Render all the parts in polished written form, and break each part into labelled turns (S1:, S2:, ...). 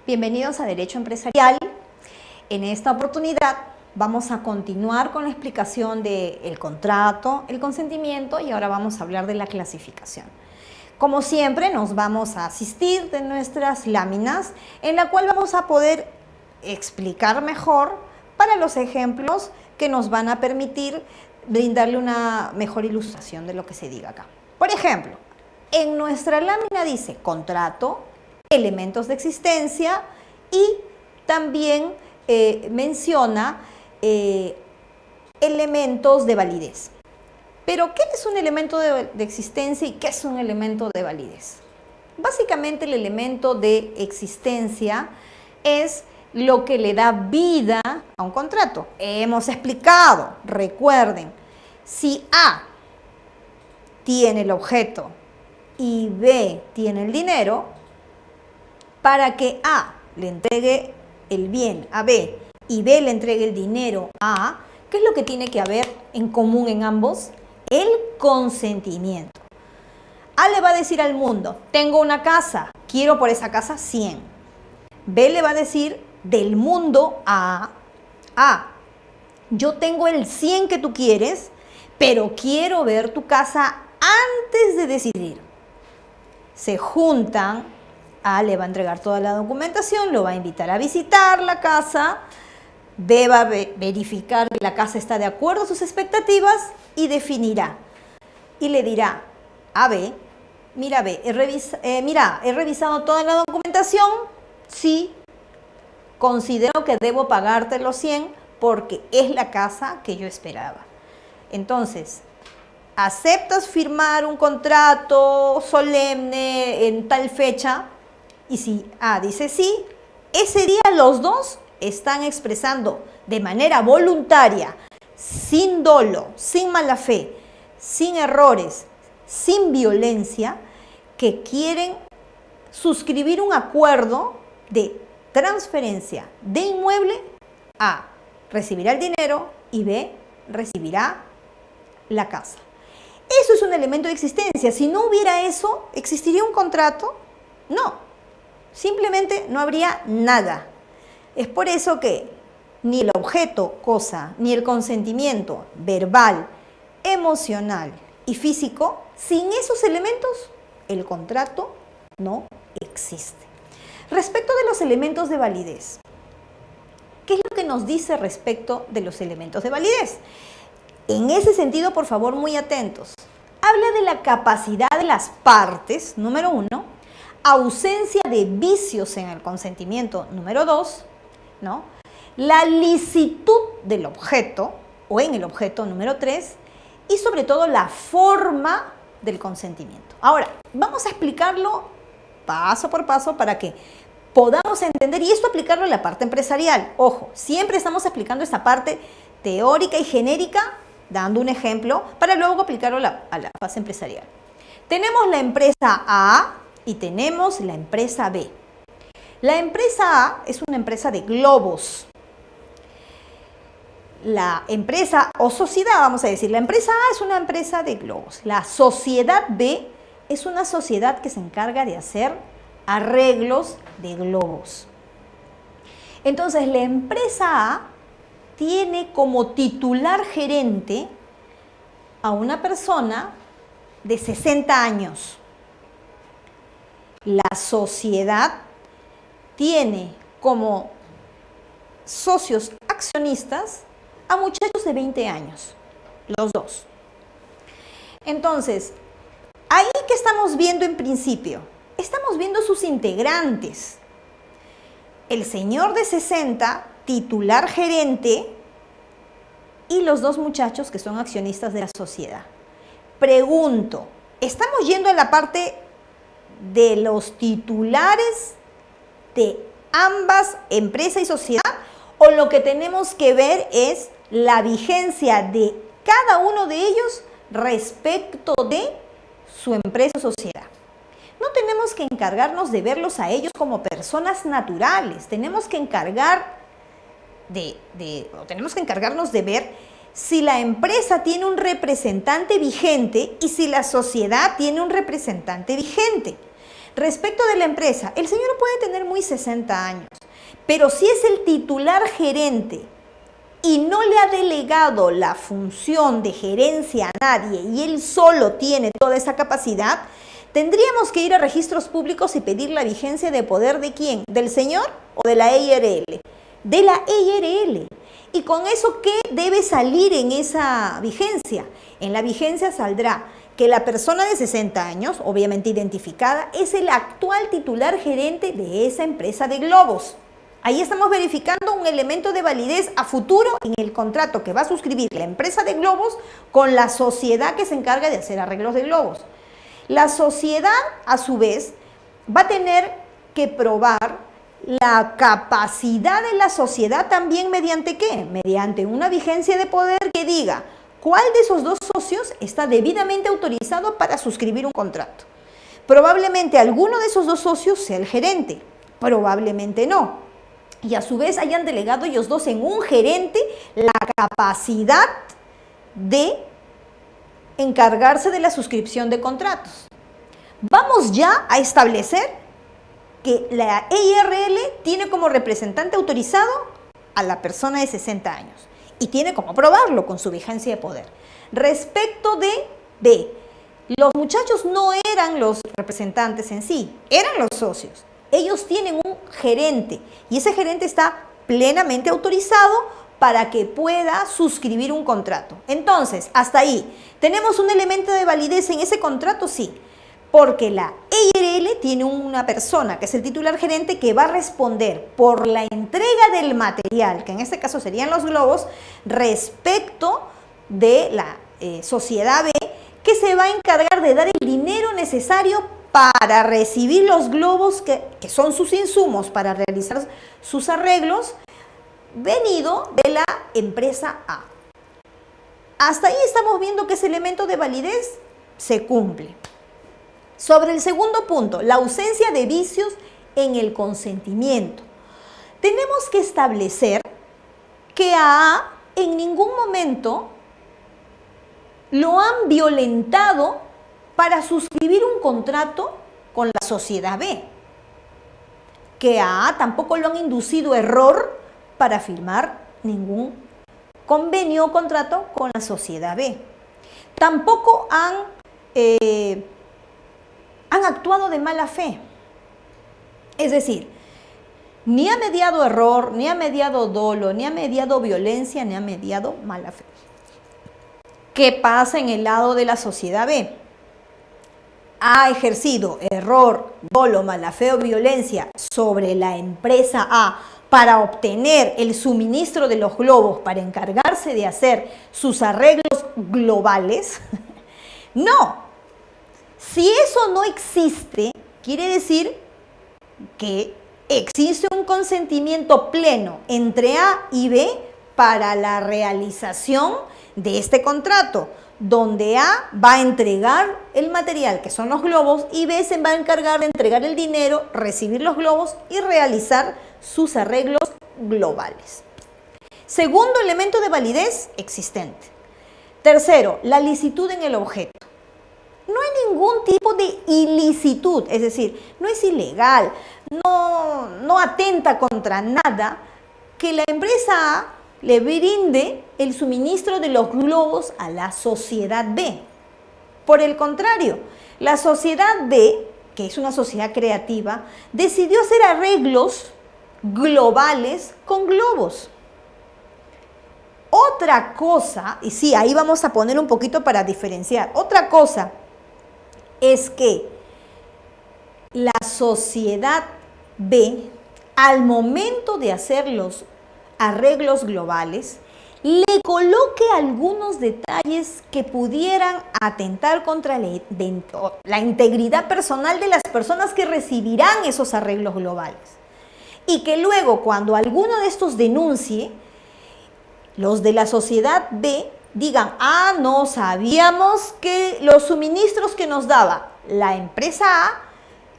S1: Bienvenidos a Derecho Empresarial. En esta oportunidad vamos a continuar con la explicación del contrato, el consentimiento y ahora vamos a hablar de la clasificación. Como siempre, nos vamos a asistir de nuestras láminas en la cual vamos a poder explicar mejor para los ejemplos que nos van a permitir brindarle una mejor ilustración de lo que se diga acá. Por ejemplo, en nuestra lámina dice contrato, elementos de existencia y también menciona elementos de validez. Pero, ¿qué es un elemento de existencia y qué es un elemento de validez? Básicamente, el elemento de existencia es lo que le da vida a un contrato. Hemos explicado, recuerden, si A tiene el objeto y B tiene el dinero, para que A le entregue el bien a B y B le entregue el dinero a A, ¿qué es lo que tiene que haber en común en ambos? El consentimiento. A le va a decir al mundo, tengo una casa, quiero por esa casa 100. B le va a decir del mundo a A, yo tengo el 100 que tú quieres, pero quiero ver tu casa antes de decidir. Se juntan, A le va a entregar toda la documentación, lo va a invitar a visitar la casa, B va a verificar que la casa está de acuerdo a sus expectativas y definirá. Y le dirá a B, mira B, he revisado toda la documentación, sí, considero que debo pagarte los 100 porque es la casa que yo esperaba. Entonces, ¿aceptas firmar un contrato solemne en tal fecha? Y si A dice sí, ese día los dos están expresando de manera voluntaria, sin dolo, sin mala fe, sin errores, sin violencia, que quieren suscribir un acuerdo de transferencia de inmueble. A recibirá el dinero y B recibirá la casa. Eso es un elemento de existencia. Si no hubiera eso, ¿existiría un contrato? No, simplemente no habría nada. Es por eso que ni el objeto, cosa, ni el consentimiento verbal, emocional y físico, sin esos elementos, el contrato no existe. Respecto de los elementos de validez, ¿qué es lo que nos dice respecto de los elementos de validez? En ese sentido, por favor, muy atentos. Habla de la capacidad de las partes, número 1, ausencia de vicios en el consentimiento, número 2, ¿no? La licitud del objeto, o en el objeto, número 3, y sobre todo la forma del consentimiento. Ahora, vamos a explicarlo paso por paso para que podamos entender, y esto aplicarlo en la parte empresarial. Ojo, siempre estamos explicando esta parte teórica y genérica, dando un ejemplo, para luego aplicarlo a la fase empresarial. Tenemos la empresa A y tenemos la empresa B. La empresa A es una empresa de globos. La empresa o sociedad, vamos a decir, la empresa A es una empresa de globos. La sociedad B es una sociedad que se encarga de hacer arreglos de globos. Entonces, la empresa A tiene como titular gerente a una persona de 60 años. La sociedad tiene como socios accionistas a muchachos de 20 años, los dos. Entonces, ahí que estamos viendo en principio, estamos viendo sus integrantes. El señor de 60, titular gerente, y los dos muchachos que son accionistas de la sociedad. Pregunto, ¿estamos yendo a la parte de los titulares de ambas, empresa y sociedad, o lo que tenemos que ver es la vigencia de cada uno de ellos respecto de su empresa o sociedad? No tenemos que encargarnos de verlos a ellos como personas naturales, tenemos que encargarnos de ver si la empresa tiene un representante vigente y si la sociedad tiene un representante vigente. Respecto de la empresa, el señor puede tener muy 60 años, pero si es el titular gerente y no le ha delegado la función de gerencia a nadie y él solo tiene toda esa capacidad, tendríamos que ir a registros públicos y pedir la vigencia de poder ¿de quién? ¿Del señor o de la EIRL? De la EIRL. ¿Y con eso qué debe salir en esa vigencia? En la vigencia saldrá que la persona de 60 años, obviamente identificada, es el actual titular gerente de esa empresa de globos. Ahí estamos verificando un elemento de validez a futuro en el contrato que va a suscribir la empresa de globos con la sociedad que se encarga de hacer arreglos de globos. La sociedad, a su vez, va a tener que probar la capacidad de la sociedad también mediante ¿qué? Mediante una vigencia de poder que diga cuál de esos dos socios está debidamente autorizado para suscribir un contrato. Probablemente alguno de esos dos socios sea el gerente, probablemente no. Y a su vez hayan delegado ellos dos en un gerente la capacidad de encargarse de la suscripción de contratos. Vamos ya a establecer que la EIRL tiene como representante autorizado a la persona de 60 años y tiene como probarlo con su vigencia de poder. Respecto de B, los muchachos no eran los representantes en sí, eran los socios. Ellos tienen un gerente y ese gerente está plenamente autorizado para que pueda suscribir un contrato. Entonces, hasta ahí, ¿tenemos un elemento de validez en ese contrato? Sí, porque la EIRL tiene una persona que es el titular gerente que va a responder por la entrega del material, que en este caso serían los globos, respecto de la sociedad B, que se va a encargar de dar el dinero necesario para recibir los globos que son sus insumos para realizar sus arreglos, venido de la empresa A. Hasta ahí estamos viendo que ese elemento de validez se cumple. Sobre el segundo punto, la ausencia de vicios en el consentimiento. Tenemos que establecer que a A en ningún momento lo han violentado para suscribir un contrato con la sociedad B. Que a A tampoco lo han inducido a error para firmar ningún convenio o contrato con la sociedad B. Tampoco han actuado de mala fe. Es decir, ni ha mediado error, ni ha mediado dolo, ni ha mediado violencia, ni ha mediado mala fe. ¿Qué pasa en el lado de la sociedad B? Ha ejercido error, dolo, mala fe o violencia sobre la empresa A para obtener el suministro de los globos para encargarse de hacer sus arreglos globales. No. Si eso no existe, quiere decir que existe un consentimiento pleno entre A y B para la realización de este contrato, donde A va a entregar el material, que son los globos, y B se va a encargar de entregar el dinero, recibir los globos y realizar sus arreglos globales. Segundo elemento de validez existente. Tercero, la licitud en el objeto. No hay ningún tipo de ilicitud, es decir, no es ilegal, no atenta contra nada que la empresa A le brinde el suministro de los globos a la sociedad B. Por el contrario, la sociedad B, que es una sociedad creativa, decidió hacer arreglos globales con globos. Otra cosa, y sí, ahí vamos a poner un poquito para diferenciar, otra cosa es que la sociedad B, al momento de hacer los arreglos globales, le coloque algunos detalles que pudieran atentar contra la integridad personal de las personas que recibirán esos arreglos globales. Y que luego, cuando alguno de estos denuncie, los de la sociedad B digan: ah, no sabíamos que los suministros que nos daba la empresa A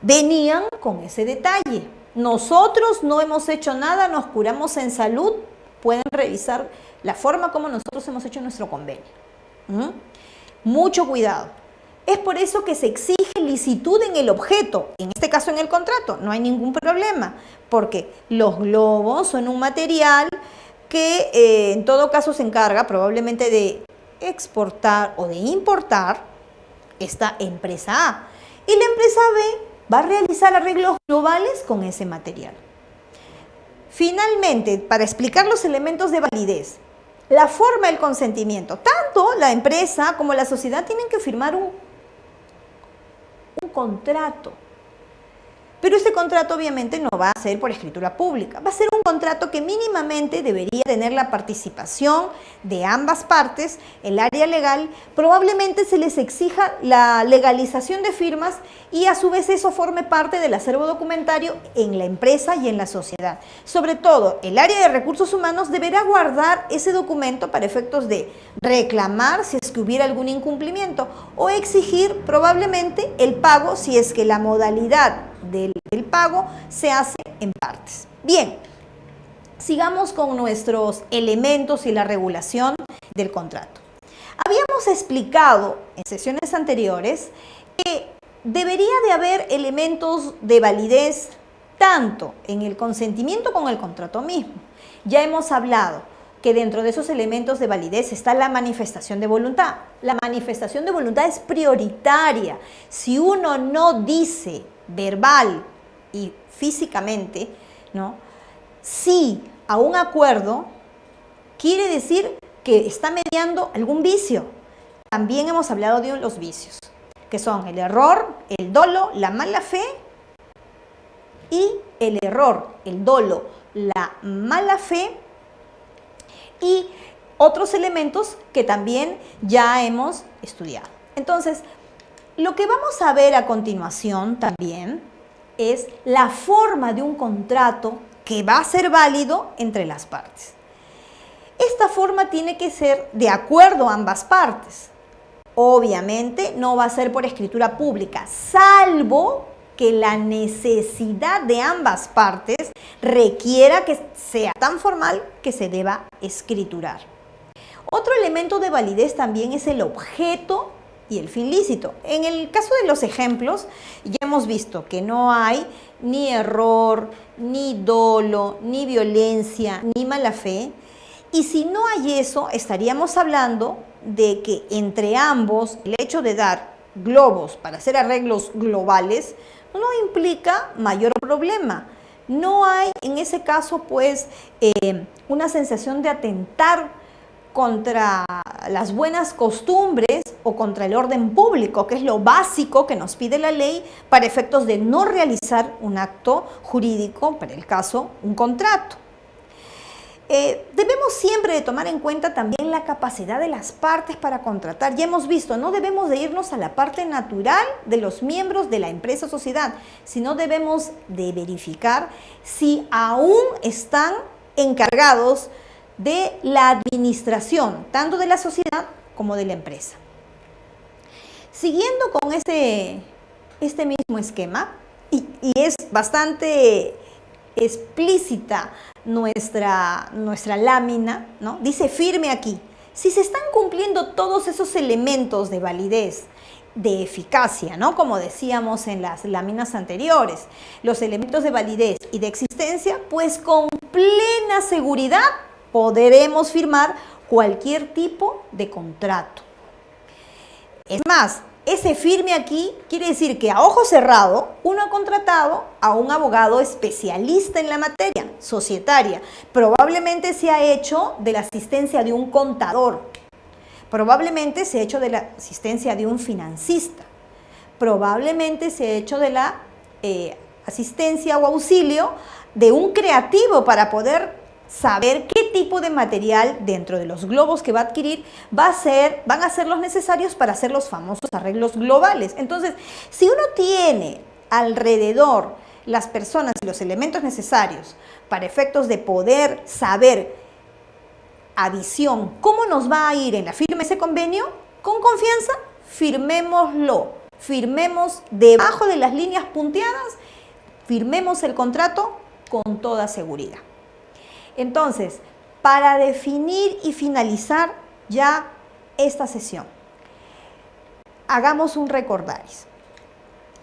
S1: venían con ese detalle. Nosotros no hemos hecho nada, nos curamos en salud. Pueden revisar la forma como nosotros hemos hecho nuestro convenio. Mucho cuidado. Es por eso que se exige ilicitud en el objeto, en este caso en el contrato, no hay ningún problema, porque los globos son un material que en todo caso se encarga probablemente de exportar o de importar esta empresa A. Y la empresa B va a realizar arreglos globales con ese material. Finalmente, para explicar los elementos de validez, la forma del consentimiento. Tanto la empresa como la sociedad tienen que firmar un contrato. Pero este contrato obviamente no va a ser por escritura pública, va a ser un contrato que mínimamente debería tener la participación de ambas partes, el área legal, probablemente se les exija la legalización de firmas y a su vez eso forme parte del acervo documentario en la empresa y en la sociedad. Sobre todo, el área de recursos humanos deberá guardar ese documento para efectos de reclamar si es que hubiera algún incumplimiento o exigir probablemente el pago si es que la modalidad del pago se hace en partes. Bien, sigamos con nuestros elementos y la regulación del contrato. Habíamos explicado en sesiones anteriores que debería de haber elementos de validez tanto en el consentimiento como en el contrato mismo. Ya hemos hablado que dentro de esos elementos de validez está la manifestación de voluntad. La manifestación de voluntad es prioritaria. Si uno no dice verbal y físicamente, ¿no?, sí a un acuerdo, quiere decir que está mediando algún vicio. También hemos hablado de los vicios, que son el error, el dolo, la mala fe y el error, el dolo, la mala fe y otros elementos que también ya hemos estudiado. Entonces, lo que vamos a ver a continuación también es la forma de un contrato que va a ser válido entre las partes. Esta forma tiene que ser de acuerdo a ambas partes. Obviamente no va a ser por escritura pública, salvo que la necesidad de ambas partes requiera que sea tan formal que se deba escriturar. Otro elemento de validez también es el objeto y el fin lícito. En el caso de los ejemplos, ya hemos visto que no hay ni error, ni dolo, ni violencia, ni mala fe. Y si no hay eso, estaríamos hablando de que entre ambos, el hecho de dar globos para hacer arreglos globales no implica mayor problema. No hay en ese caso, pues, una sensación de atentar contra las buenas costumbres o contra el orden público, que es lo básico que nos pide la ley para efectos de no realizar un acto jurídico, para el caso, un contrato. Debemos siempre de tomar en cuenta también la capacidad de las partes para contratar. Ya hemos visto, no debemos de irnos a la parte natural de los miembros de la empresa o sociedad, sino debemos de verificar si aún están encargados de la administración, tanto de la sociedad como de la empresa. Siguiendo con este mismo esquema, y es bastante explícita nuestra lámina, ¿no? Dice firme aquí. Si se están cumpliendo todos esos elementos de validez, de eficacia, ¿no?, como decíamos en las láminas anteriores, los elementos de validez y de existencia, pues con plena seguridad podremos firmar cualquier tipo de contrato. Es más, ese firme aquí quiere decir que a ojo cerrado uno ha contratado a un abogado especialista en la materia, societaria. Probablemente se ha hecho de la asistencia de un contador. Probablemente se ha hecho de la asistencia de un financista. Probablemente se ha hecho de la asistencia o auxilio de un creativo para poder saber qué tipo de material dentro de los globos que va a adquirir van a ser los necesarios para hacer los famosos arreglos globales. Entonces, si uno tiene alrededor las personas y los elementos necesarios para efectos de poder saber a visión cómo nos va a ir en la firma de ese convenio, con confianza, firmémoslo. Firmemos debajo de las líneas punteadas, firmemos el contrato con toda seguridad. Entonces, para definir y finalizar ya esta sesión, hagamos un recordaris.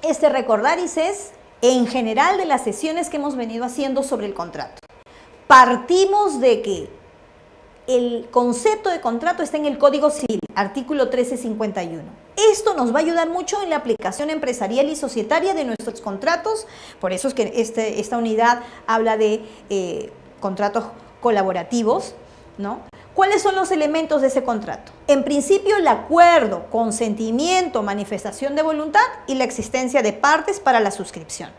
S1: Este recordaris es, en general, de las sesiones que hemos venido haciendo sobre el contrato. Partimos de que el concepto de contrato está en el Código Civil, artículo 1351. Esto nos va a ayudar mucho en la aplicación empresarial y societaria de nuestros contratos. Por eso es que esta unidad habla de contratos colaborativos, ¿no? ¿Cuáles son los elementos de ese contrato? En principio, el acuerdo, consentimiento, manifestación de voluntad y la existencia de partes para la suscripción.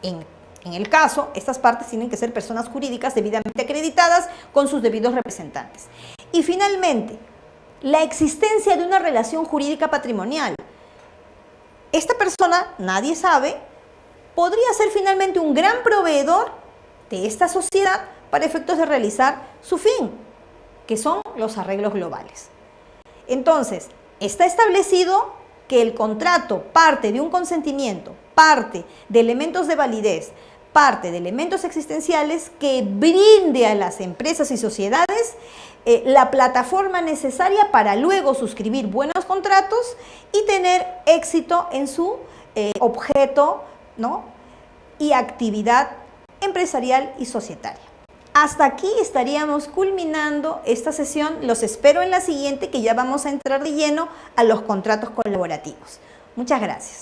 S1: En el caso, estas partes tienen que ser personas jurídicas debidamente acreditadas con sus debidos representantes. Y finalmente, la existencia de una relación jurídica patrimonial. Esta persona, nadie sabe, podría ser finalmente un gran proveedor de esta sociedad para efectos de realizar su fin, que son los arreglos globales. Entonces, está establecido que el contrato parte de un consentimiento, parte de elementos de validez, parte de elementos existenciales que brinde a las empresas y sociedades la plataforma necesaria para luego suscribir buenos contratos y tener éxito en su objeto, ¿no?, y actividad empresarial y societaria. Hasta aquí estaríamos culminando esta sesión. Los espero en la siguiente, que ya vamos a entrar de lleno a los contratos colaborativos. Muchas gracias.